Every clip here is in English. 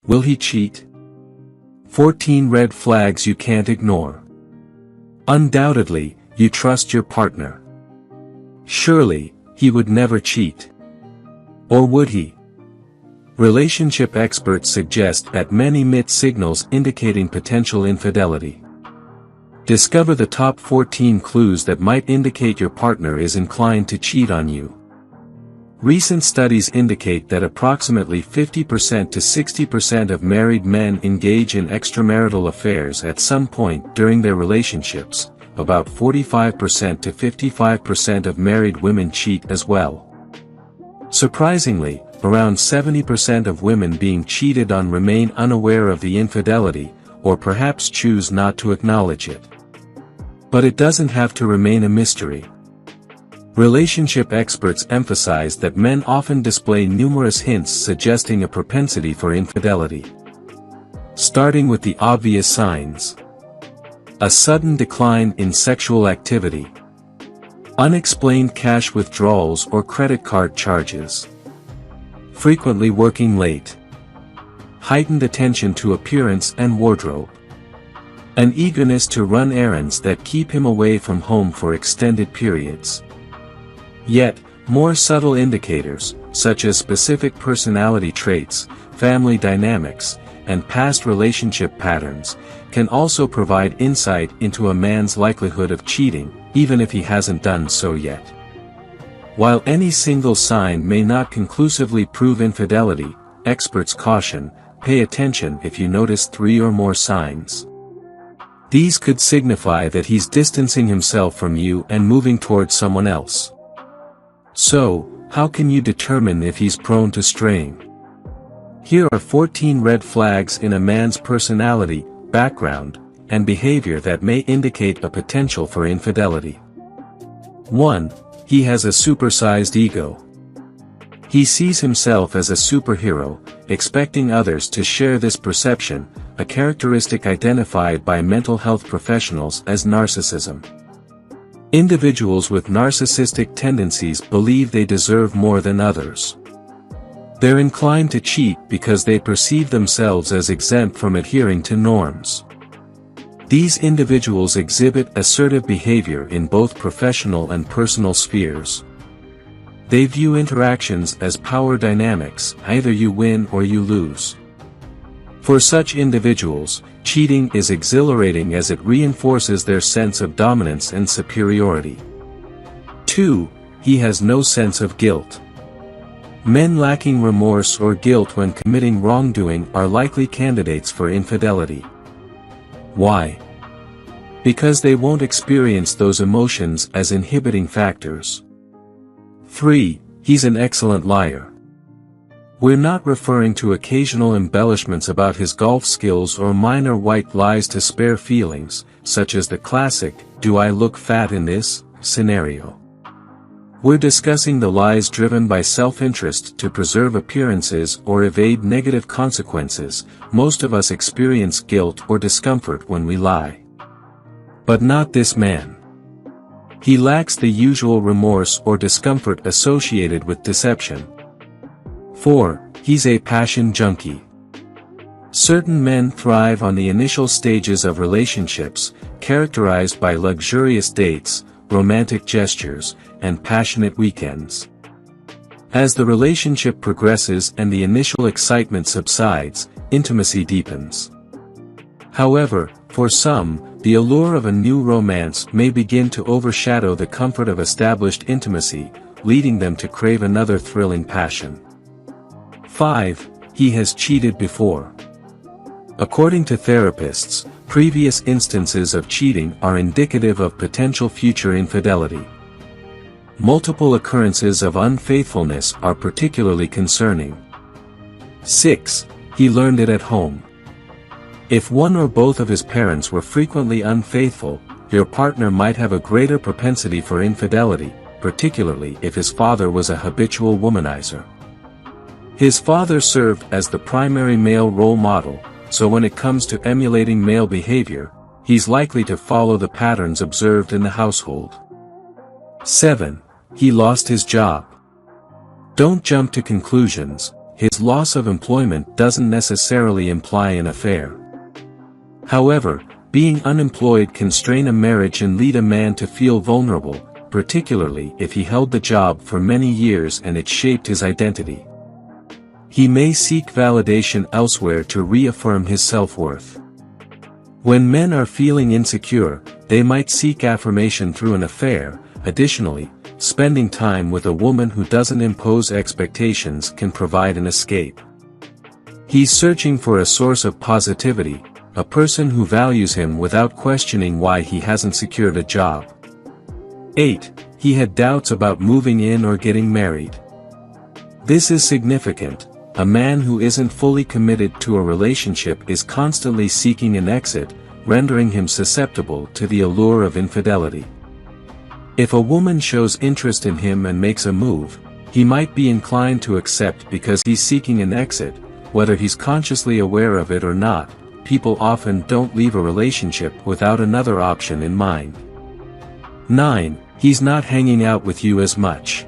Will he cheat? 14 red flags you can't ignore. Undoubtedly, you trust your partner. Surely, he would never cheat. Or would he? Relationship experts suggest that men emit signals indicating potential infidelity. Discover the top 14 clues that might indicate your partner is inclined to cheat on you. Recent studies indicate that approximately 50% to 60% of married men engage in extramarital affairs at some point during their relationships. About 45% to 55% of married women cheat as well. Surprisingly, around 70% of women being cheated on remain unaware of the infidelity, or perhaps choose not to acknowledge it. But it doesn't have to remain a mystery. Relationship experts emphasize that men often display numerous hints suggesting a propensity for infidelity. Starting with the obvious signs. A sudden decline in sexual activity. Unexplained cash withdrawals or credit card charges. Frequently working late. Heightened attention to appearance and wardrobe. An eagerness to run errands that keep him away from home for extended periods. Yet, more subtle indicators, such as specific personality traits, family dynamics, and past relationship patterns, can also provide insight into a man's likelihood of cheating, even if he hasn't done so yet. While any single sign may not conclusively prove infidelity, experts caution, pay attention if you notice 3 or more signs. These could signify that he's distancing himself from you and moving towards someone else. So, how can you determine if he's prone to straying? Here are 14 red flags in a man's personality, background, and behavior that may indicate a potential for infidelity. 1. He has a supersized ego. He sees himself as a superhero, expecting others to share this perception, a characteristic identified by mental health professionals as narcissism. Individuals with narcissistic tendencies believe they deserve more than others. They're inclined to cheat because they perceive themselves as exempt from adhering to norms. These individuals exhibit assertive behavior in both professional and personal spheres. They view interactions as power dynamics, either you win or you lose. For such individuals, cheating is exhilarating as it reinforces their sense of dominance and superiority. 2. He has no sense of guilt. Men lacking remorse or guilt when committing wrongdoing are likely candidates for infidelity. Why? Because they won't experience those emotions as inhibiting factors. 3. He's an excellent liar. We're not referring to occasional embellishments about his golf skills or minor white lies to spare feelings, such as the classic, "Do I look fat in this?" scenario. We're discussing the lies driven by self-interest to preserve appearances or evade negative consequences. Most of us experience guilt or discomfort when we lie. But not this man. He lacks the usual remorse or discomfort associated with deception. 4. He's a passion junkie. Certain men thrive on the initial stages of relationships, characterized by luxurious dates, romantic gestures, and passionate weekends. As the relationship progresses and the initial excitement subsides, intimacy deepens. However, for some, the allure of a new romance may begin to overshadow the comfort of established intimacy, leading them to crave another thrilling passion. 5. He has cheated before. According to therapists, previous instances of cheating are indicative of potential future infidelity. Multiple occurrences of unfaithfulness are particularly concerning. 6. He learned it at home. If one or both of his parents were frequently unfaithful, your partner might have a greater propensity for infidelity, particularly if his father was a habitual womanizer. His father served as the primary male role model, so when it comes to emulating male behavior, he's likely to follow the patterns observed in the household. 7. He lost his job. Don't jump to conclusions, his loss of employment doesn't necessarily imply an affair. However, being unemployed can strain a marriage and lead a man to feel vulnerable, particularly if he held the job for many years and it shaped his identity. He may seek validation elsewhere to reaffirm his self-worth. When men are feeling insecure, they might seek affirmation through an affair. Additionally, spending time with a woman who doesn't impose expectations can provide an escape. He's searching for a source of positivity, a person who values him without questioning why he hasn't secured a job. 8. He had doubts about moving in or getting married. This is significant. A man who isn't fully committed to a relationship is constantly seeking an exit, rendering him susceptible to the allure of infidelity. If a woman shows interest in him and makes a move, he might be inclined to accept because he's seeking an exit, whether he's consciously aware of it or not. People often don't leave a relationship without another option in mind. 9. He's not hanging out with you as much.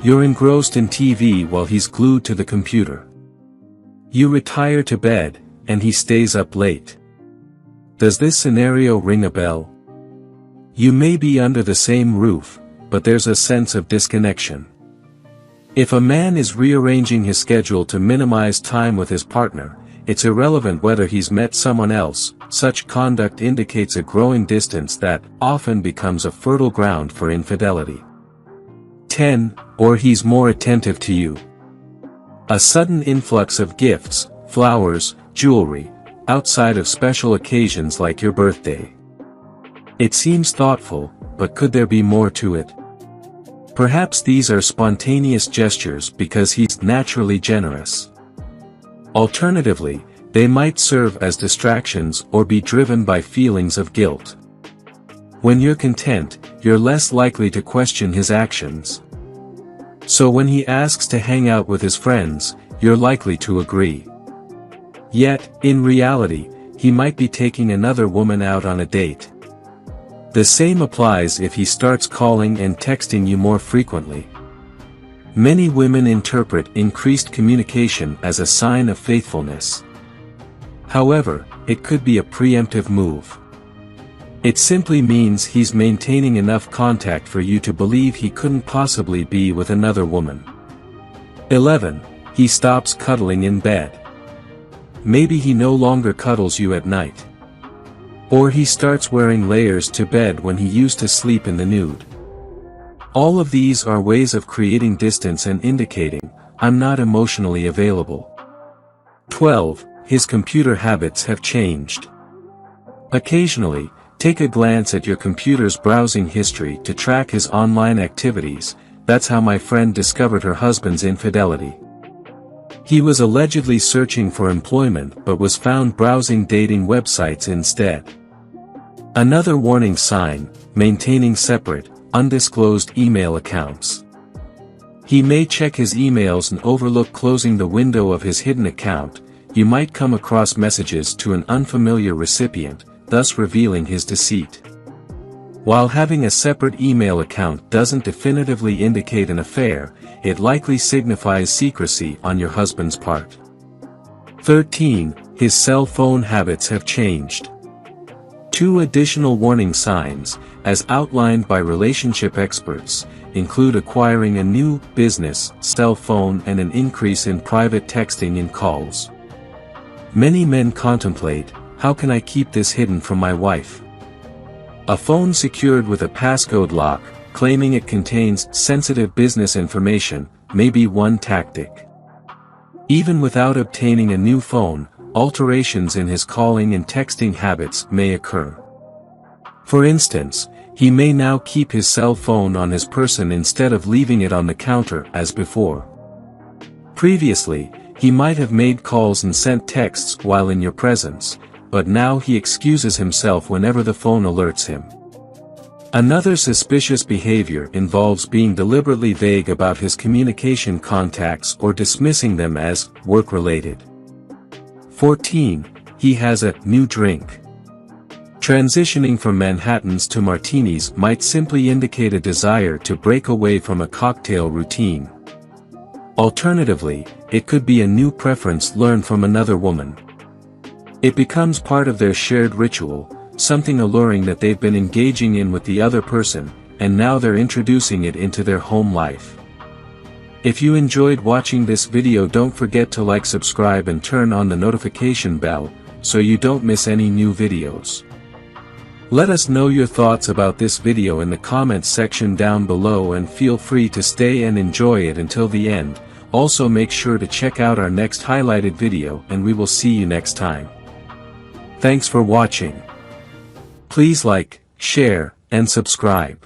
You're engrossed in TV while he's glued to the computer. You retire to bed, and he stays up late. Does this scenario ring a bell? You may be under the same roof, but there's a sense of disconnection. If a man is rearranging his schedule to minimize time with his partner, it's irrelevant whether he's met someone else. Such conduct indicates a growing distance that often becomes a fertile ground for infidelity. 10. Or he's more attentive to you. A sudden influx of gifts, flowers, jewelry, outside of special occasions like your birthday. It seems thoughtful, but could there be more to it? Perhaps these are spontaneous gestures because he's naturally generous. Alternatively, they might serve as distractions or be driven by feelings of guilt. When you're content, you're less likely to question his actions. So when he asks to hang out with his friends, you're likely to agree. Yet, in reality, he might be taking another woman out on a date. The same applies if he starts calling and texting you more frequently. Many women interpret increased communication as a sign of faithfulness. However, it could be a preemptive move. It simply means he's maintaining enough contact for you to believe he couldn't possibly be with another woman. 11. He stops cuddling in bed. Maybe he no longer cuddles you at night. Or he starts wearing layers to bed when he used to sleep in the nude. All of these are ways of creating distance and indicating, I'm not emotionally available. 12. His computer habits have changed. Occasionally, take a glance at your computer's browsing history to track his online activities. That's how my friend discovered her husband's infidelity. He was allegedly searching for employment but was found browsing dating websites instead. Another warning sign, maintaining separate, undisclosed email accounts. He may check his emails and overlook closing the window of his hidden account. You might come across messages to an unfamiliar recipient, thus revealing his deceit. While having a separate email account doesn't definitively indicate an affair, it likely signifies secrecy on your husband's part. 13. His cell phone habits have changed. 2 additional warning signs, as outlined by relationship experts, include acquiring a new business cell phone and an increase in private texting and calls. Many men contemplate, how can I keep this hidden from my wife? A phone secured with a passcode lock, claiming it contains sensitive business information, may be one tactic. Even without obtaining a new phone, alterations in his calling and texting habits may occur. For instance, he may now keep his cell phone on his person instead of leaving it on the counter as before. Previously, he might have made calls and sent texts while in your presence, but now he excuses himself whenever the phone alerts him. Another suspicious behavior involves being deliberately vague about his communication contacts or dismissing them as work-related. 14. He has a new drink. Transitioning from Manhattans to martinis might simply indicate a desire to break away from a cocktail routine. Alternatively, it could be a new preference learned from another woman. It becomes part of their shared ritual, something alluring that they've been engaging in with the other person, and now they're introducing it into their home life. If you enjoyed watching this video, don't forget to like, subscribe and turn on the notification bell, so you don't miss any new videos. Let us know your thoughts about this video in the comments section down below, and feel free to stay and enjoy it until the end. Also make sure to check out our next highlighted video, and we will see you next time. Thanks for watching. Please like, share, and subscribe.